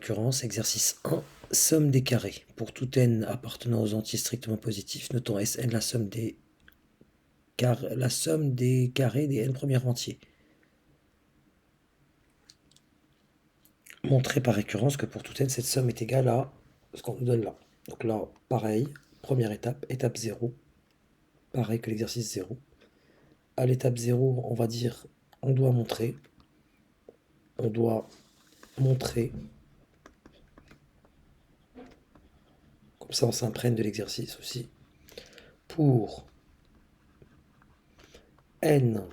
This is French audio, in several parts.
L'occurrence, exercice 1, somme des carrés. Pour tout n appartenant aux entiers strictement positifs, notons Sn la somme des carrés des n premiers entiers. Montrer par récurrence que pour tout n, cette somme est égale à ce qu'on nous donne là. Donc là, pareil, première étape, étape 0, pareil que l'exercice 0. À l'étape 0, on va dire, on doit montrer, comme ça on s'imprègne de l'exercice aussi, pour n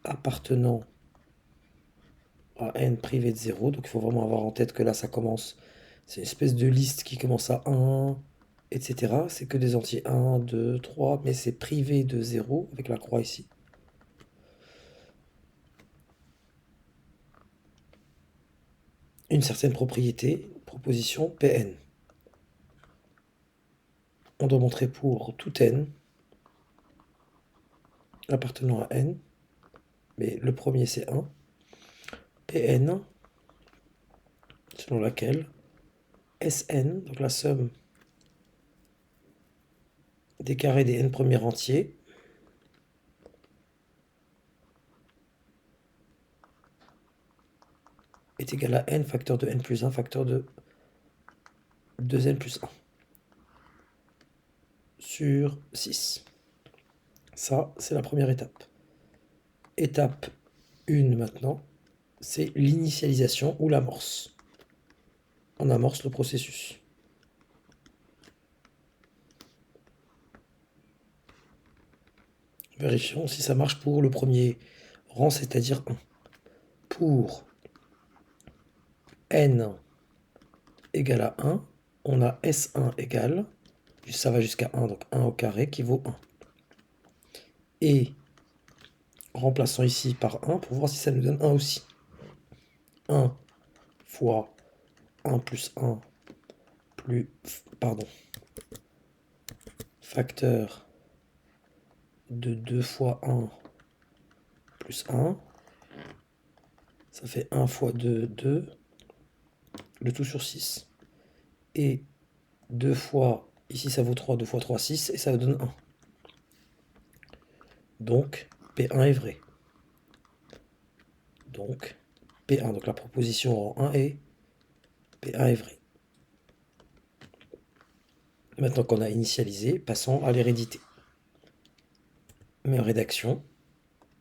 appartenant à n privé de 0, donc il faut vraiment avoir en tête que là ça commence, c'est une espèce de liste qui commence à 1, etc. C'est que des entiers 1, 2, 3, mais c'est privé de 0, avec la croix ici. Une certaine propriété, proposition Pn. On doit montrer pour tout n appartenant à n, mais le premier c'est 1, Pn, selon laquelle Sn, donc la somme des carrés des n premiers entiers, est égal à n facteur de n plus 1 facteur de 2n plus 1 sur 6. Ça, c'est la première étape. Étape 1 maintenant, c'est l'initialisation ou l'amorce. On amorce le processus. Vérifions si ça marche pour le premier rang, c'est-à-dire 1. Pour n égale à 1, on a S1 égale, ça va jusqu'à 1, donc 1 au carré qui vaut 1. Et remplaçons ici par 1 pour voir si ça nous donne 1 aussi. 1 fois 1 plus 1 plus, facteur de 2 fois 1 plus 1, ça fait 1 fois 2, 2, le tout sur 6. Et 2 fois, ici ça vaut 3, 2 fois 3, 6, et ça donne 1. Donc, P1 est vrai. Donc, P1, donc la proposition en 1 est P1 est vrai. Maintenant qu'on a initialisé, passons à l'hérédité. Même rédaction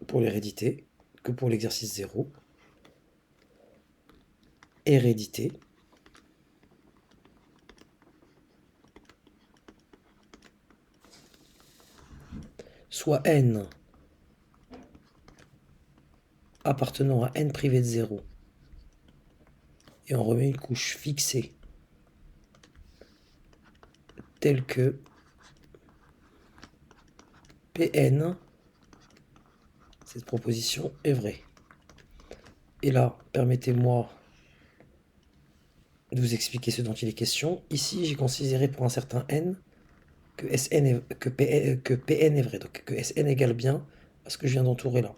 pour l'hérédité que pour l'exercice 0. Hérédité. Soit n appartenant à n privé de 0. Et on remet une couche fixée telle que Pn, cette proposition est vraie. Et là, permettez-moi de vous expliquer ce dont il est question. Ici, j'ai considéré pour un certain n que Pn est vrai, donc que Sn égale bien à ce que je viens d'entourer là.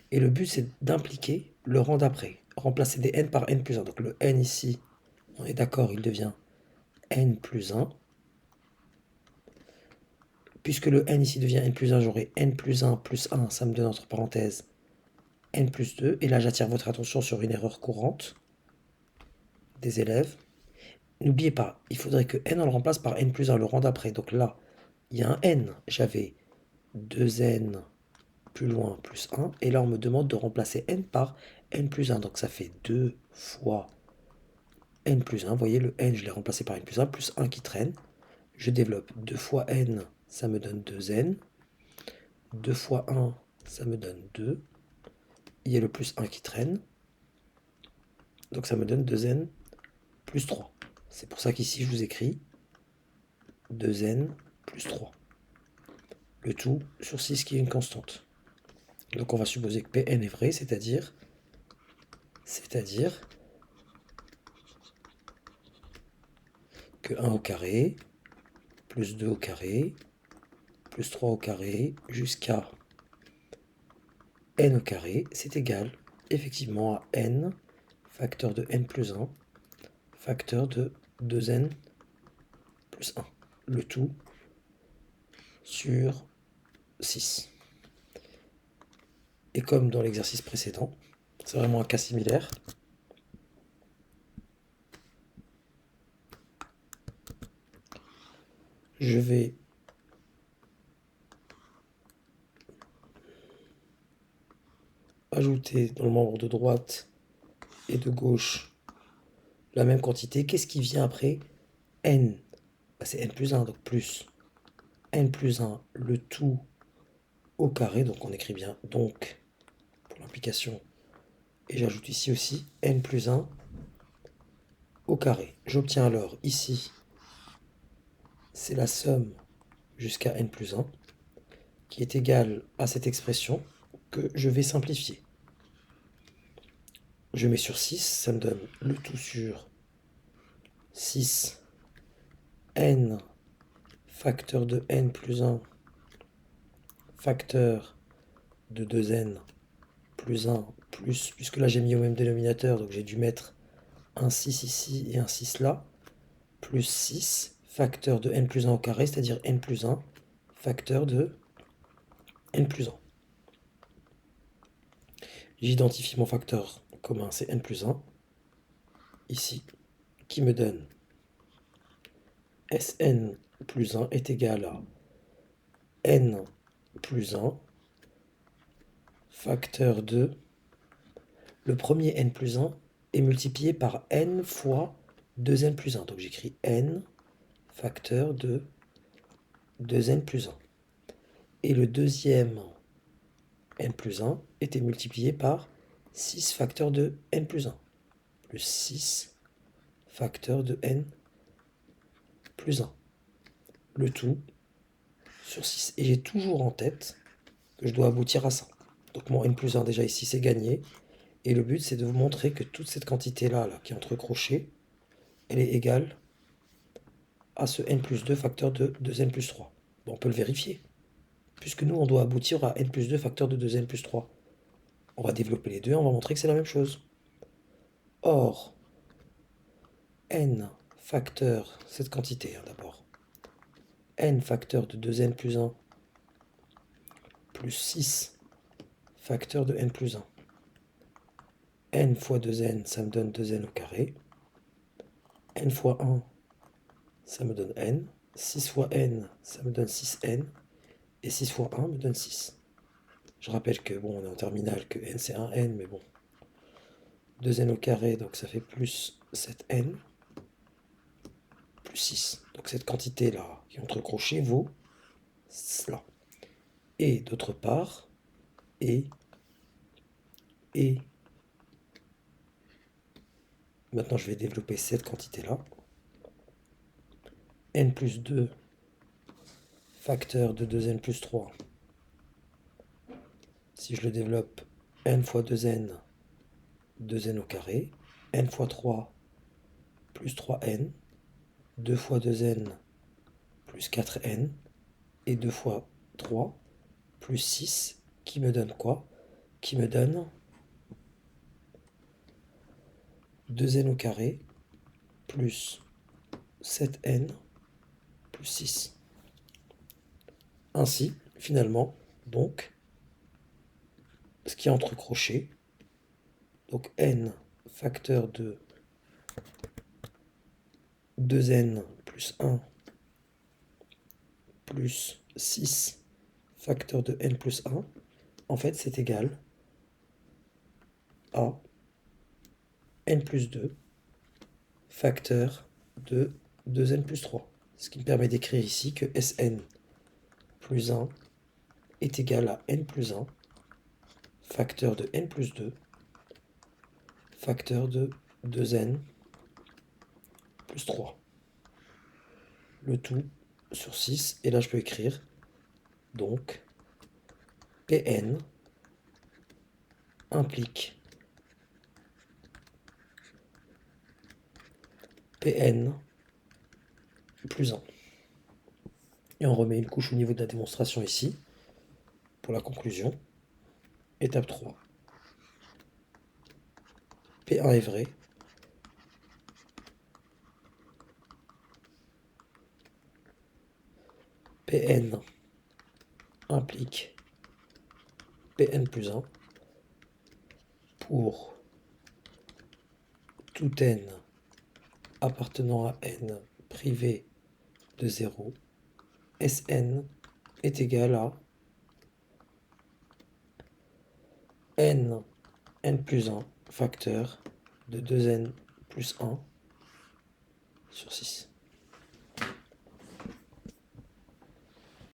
Et le but, c'est d'impliquer le rang d'après. Remplacer des n par n plus 1. Donc le n ici, on est d'accord, il devient n plus 1. Puisque le n ici devient n plus 1, j'aurai n plus 1 plus 1, ça me donne entre parenthèses n plus 2. Et là, j'attire votre attention sur une erreur courante des élèves. N'oubliez pas, il faudrait que n on le remplace par n plus 1, le rang d'après. Donc là, il y a un n, j'avais 2n plus loin plus 1. Et là, on me demande de remplacer n par n plus 1. Donc ça fait 2 fois n plus 1. Vous voyez, le n, je l'ai remplacé par n plus 1, plus 1 qui traîne. Je développe 2 fois n, ça me donne 2n. 2 fois 1, ça me donne 2. Il y a le plus 1 qui traîne. Donc ça me donne 2n plus 3. C'est pour ça qu'ici, je vous écris 2n plus 3. Le tout sur 6 qui est une constante. Donc on va supposer que Pn est vrai, c'est-à-dire que 1 au carré, plus 2 au carré, plus 3 au carré, jusqu'à n au carré, c'est égal effectivement à n facteur de n plus 1 facteur de 2n plus 1. Le tout sur 6. Et comme dans l'exercice précédent, c'est vraiment un cas similaire. Je vais ajouter dans le membre de droite et de gauche la même quantité. Qu'est-ce qui vient après n? C'est n plus 1, donc plus n plus 1, le tout au carré. Donc on écrit bien donc pour l'implication. Et j'ajoute ici aussi n plus 1 au carré. J'obtiens alors ici, c'est la somme jusqu'à n plus 1 qui est égale à cette expression que je vais simplifier. Je mets sur 6, ça me donne le tout sur 6 n facteur de n plus 1 facteur de 2n plus 1 plus, puisque là j'ai mis au même dénominateur, donc j'ai dû mettre un 6 ici et un 6 là, plus 6 facteur de n plus 1 au carré, c'est-à-dire n plus 1 facteur de n plus 1. J'identifie mon facteur commun, c'est n plus 1, ici, qui me donne Sn plus 1 est égal à n plus 1 facteur de... Le premier n plus 1 est multiplié par n fois 2n plus 1. Donc j'écris n facteur de 2n plus 1. Et le deuxième n plus 1 était multiplié par 6 facteur de n plus 1. Plus 6 facteur de n plus 1. Le tout sur 6. Et j'ai toujours en tête que je dois aboutir à ça. Donc mon n plus 1 déjà ici c'est gagné. Et le but c'est de vous montrer que toute cette quantité-là qui est entre crochets, elle est égale à ce n plus 2 facteur de 2n plus 3. Bon, on peut le vérifier. Puisque nous on doit aboutir à n plus 2 facteur de 2n plus 3. On va développer les deux, on va montrer que c'est la même chose. Or, n facteur, cette quantité d'abord, n facteur de 2n plus 1 plus 6 facteur de n plus 1. n fois 2n, ça me donne 2n au carré. n fois 1, ça me donne n. 6 fois n, ça me donne 6n. Et 6 fois 1 me donne 6. Je rappelle que, bon, on est en terminale, que n c'est 1n, mais bon. 2n au carré, donc ça fait plus 7n, plus 6. Donc cette quantité-là, qui est entre crochets, vaut cela. Et d'autre part, et maintenant je vais développer cette quantité-là. n plus 2 facteur de 2n plus 3. Si je le développe, n fois 2n, 2n au carré. n fois 3, plus 3n. 2 fois 2n, plus 4n. Et 2 fois 3, plus 6, qui me donne quoi? Qui me donne 2n au carré, plus 7n, plus 6. Ainsi, finalement, donc, ce qui est entre crochets, donc n facteur de 2n plus 1 plus 6 facteur de n plus 1, en fait, c'est égal à n plus 2 facteur de 2n plus 3. Ce qui me permet d'écrire ici que Sn plus 1 est égal à n plus 1 facteur de n plus 2 facteur de 2n plus 3. Le tout sur 6. Et là, je peux écrire donc Pn implique Pn plus 1. Et on remet une couche au niveau de la démonstration ici, pour la conclusion. Étape 3. P1 est vrai. Pn implique Pn plus 1 pour tout n appartenant à n privé de 0, Sn est égal à n plus 1 facteur de 2n plus 1 sur 6.